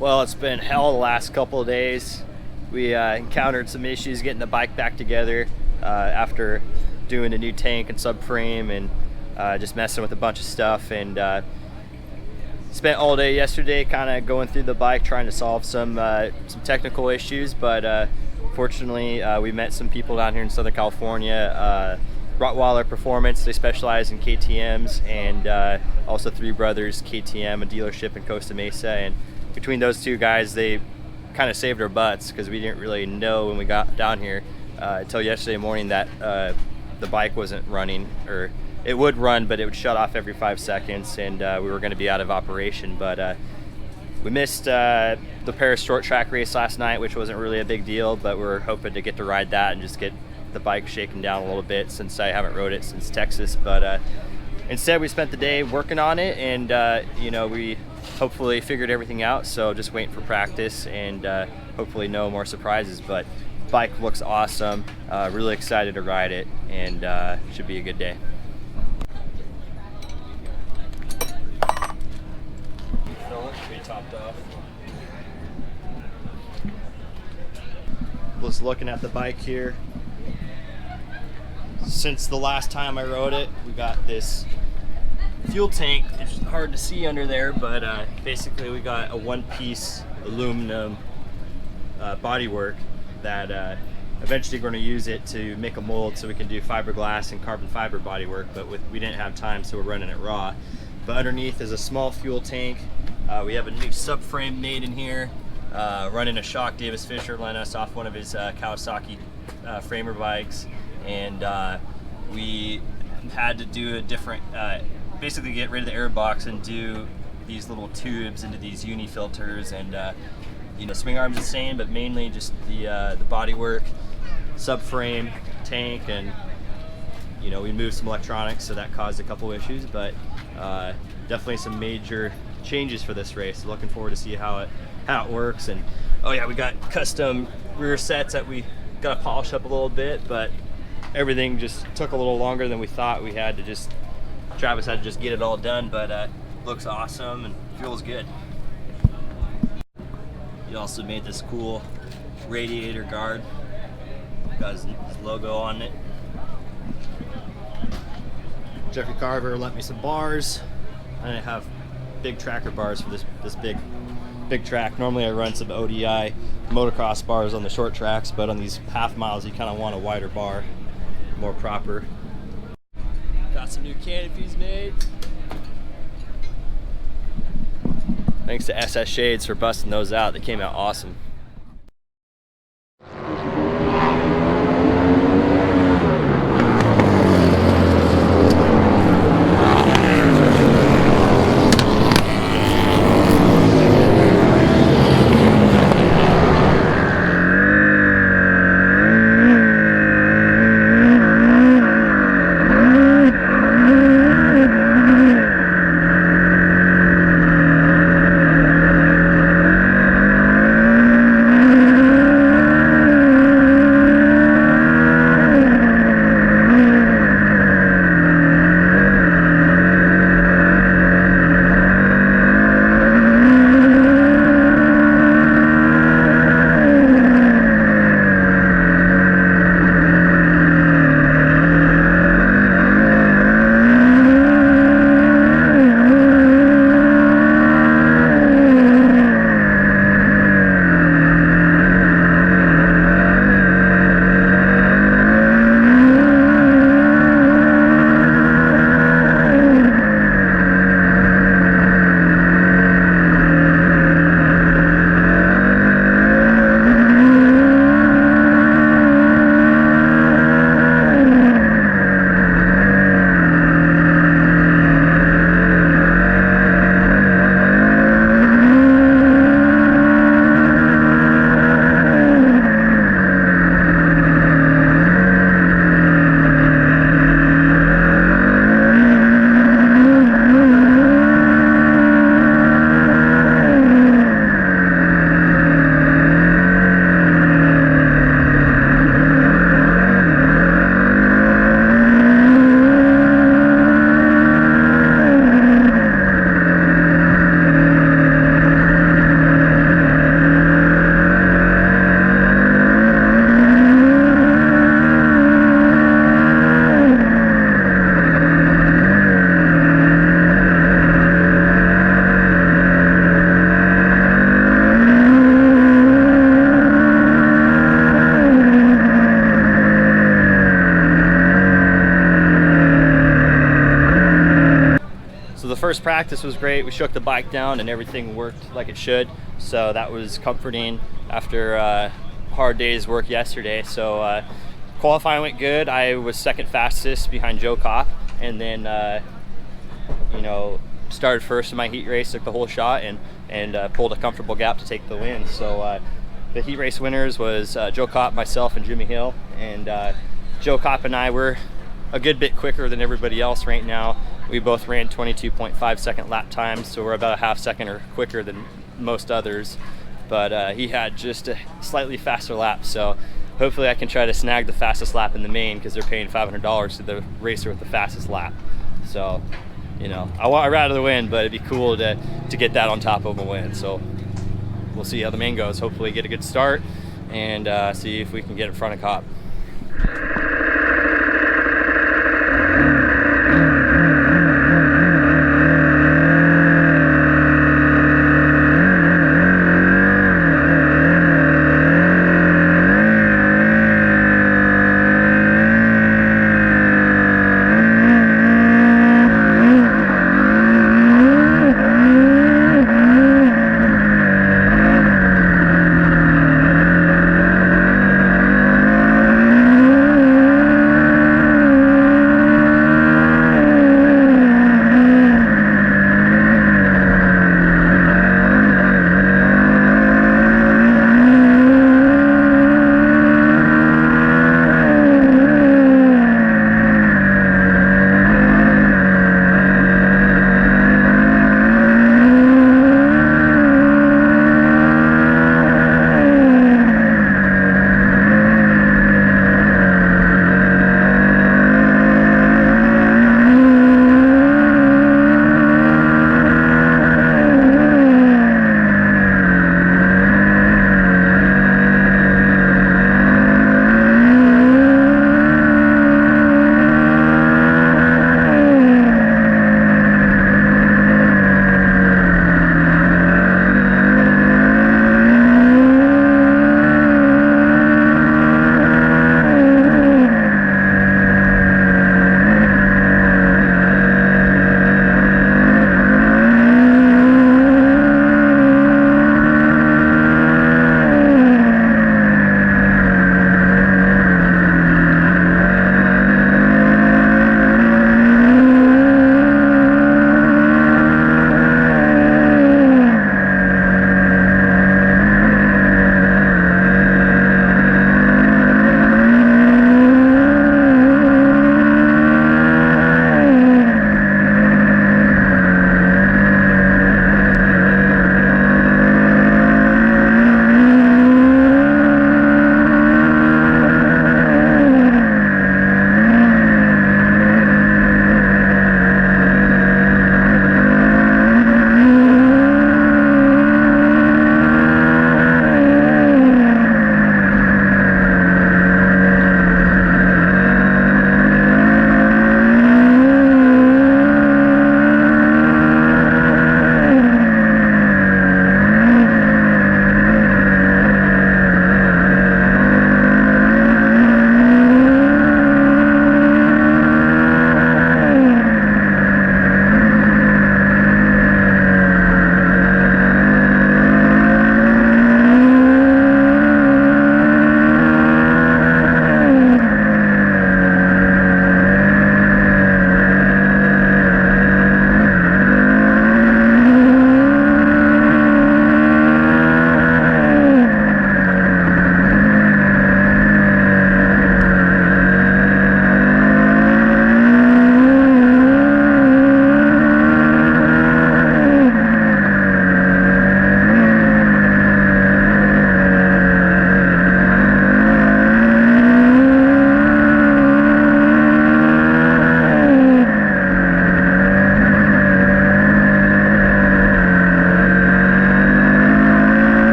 Well, it's been hell the last couple of days. We encountered some issues getting the bike back together after doing a new tank and subframe and just messing with a bunch of stuff, and spent all day yesterday kind of going through the bike trying to solve some technical issues, but fortunately we met some people down here in Southern California, Rottweiler Performance. They specialize in KTMs, and also Three Brothers KTM, a dealership in Costa Mesa, and between those two guys, they kind of saved our butts because we didn't really know when we got down here until yesterday morning that the bike wasn't running, or it would run, but it would shut off every 5 seconds, and we were going to be out of operation. But we missed the Perris short track race last night, which wasn't really a big deal, but we're hoping to get to ride that and just get the bike shaken down a little bit since I haven't rode it since Texas. But instead, we spent the day working on it, and we hopefully figured everything out, so just waiting for practice and hopefully no more surprises. But bike looks awesome, really excited to ride it, and should be a good day. Pretty topped off. Was looking at the bike here. Since the last time I rode it, we got this fuel tank. It's hard to see under there, but basically we got a one-piece aluminum bodywork that eventually we're going to use it to make a mold so we can do fiberglass and carbon fiber bodywork, but we didn't have time, so we're running it raw. But underneath is a small fuel tank. We have a new subframe made in here, running a shock Davis Fisher lent us off one of his Kawasaki framer bikes, and we had to do a different, basically get rid of the air box and do these little tubes into these uni filters, and swing arms the same, but mainly just the bodywork, subframe, tank, and we moved some electronics, so that caused a couple issues, but definitely some major changes for this race. Looking forward to see how it works. And oh yeah, we got custom rear sets that we got to polish up a little bit, but everything just took a little longer than we thought. Travis had to just get it all done, but looks awesome and feels good. He also made this cool radiator guard, got his logo on it. Jeffrey Carver lent me some bars. I didn't have big tracker bars for this big track. Normally I run some ODI motocross bars on the short tracks, but on these half miles you kind of want a wider bar, more proper. Got some new canopies made. Thanks to SS Shades for busting those out. They came out awesome. first practice was great. We shook the bike down and everything worked like it should. So that was comforting after a hard day's work yesterday. So qualifying went good. I was second fastest behind Joe Kopp, and then you know, started first in my heat race, took the whole shot, and pulled a comfortable gap to take the win. So the heat race winners was Joe Kopp, myself, and Jimmy Hill. And Joe Kopp and I were a good bit quicker than everybody else right now. We both ran 22.5 second lap times, so we're about a half second or quicker than most others. But he had just a slightly faster lap, so hopefully I can try to snag the fastest lap in the main, because they're paying $500 to the racer with the fastest lap. So, you know, I'd rather the win, but it'd be cool to get that on top of a win. So we'll see how the main goes. Hopefully get a good start and see if we can get in front of Kopp.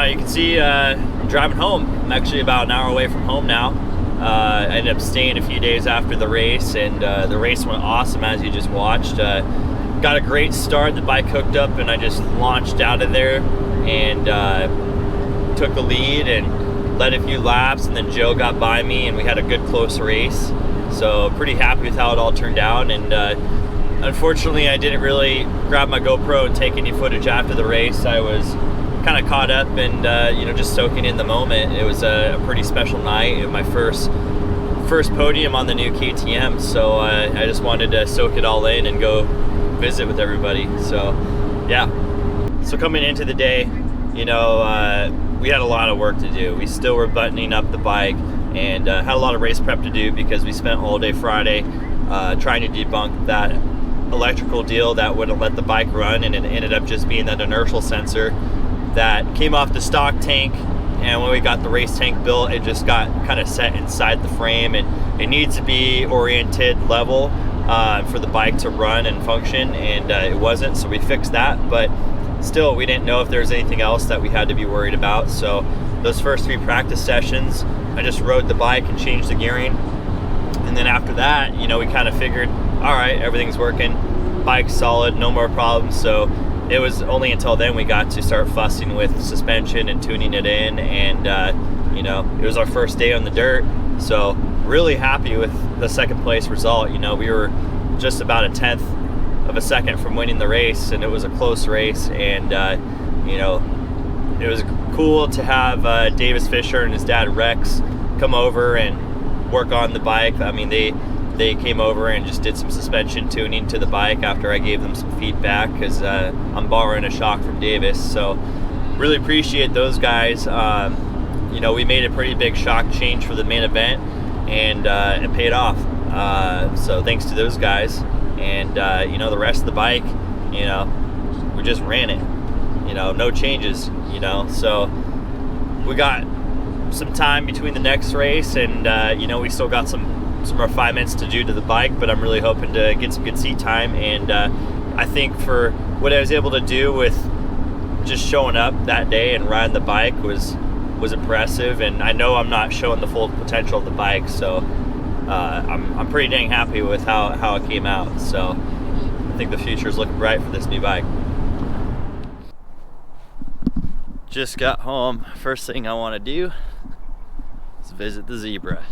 you can see I'm driving home. I'm actually about an hour away from home now. I ended up staying a few days after the race, and the race went awesome, as you just watched. Got a great start, the bike hooked up, and I just launched out of there and took the lead and led a few laps, and then Joe got by me and we had a good close race. So pretty happy with how it all turned out. And unfortunately I didn't really grab my GoPro and take any footage after the race. I was kind of caught up and just soaking in the moment. It was a pretty special night and my first podium on the new KTM, so I just wanted to soak it all in and go visit with everybody. So yeah, so coming into the day, we had a lot of work to do. We still were buttoning up the bike and had a lot of race prep to do because we spent all day Friday trying to debunk that electrical deal that wouldn't let the bike run, and it ended up just being that inertial sensor that came off the stock tank. And when we got the race tank built, it just got kind of set inside the frame, and it needs to be oriented level for the bike to run and function, and it wasn't, so we fixed that. But still, we didn't know if there was anything else that we had to be worried about. So those first 3 practice sessions, I just rode the bike and changed the gearing, and then after that, we kind of figured, all right, everything's working, bike's solid, no more problems. So it was only until then we got to start fussing with suspension and tuning it in, and it was our first day on the dirt. So really happy with the second place result. We were just about a 10th of a second from winning the race, and it was a close race. And it was cool to have Davis Fisher and his dad Rex come over and work on the bike. I mean, they came over and just did some suspension tuning to the bike after I gave them some feedback, because I'm borrowing a shock from Davis. So really appreciate those guys. We made a pretty big shock change for the main event, and it paid off. So thanks to those guys. And the rest of the bike, we just ran it, no changes, so we got some time between the next race, and we still got some refinements to do to the bike, but I'm really hoping to get some good seat time. And I think for what I was able to do with just showing up that day and riding the bike was impressive, and I know I'm not showing the full potential of the bike, so I'm pretty dang happy with how it came out. So I think the future is looking bright for this new bike. Just got home. First thing I want to do is visit the zebra.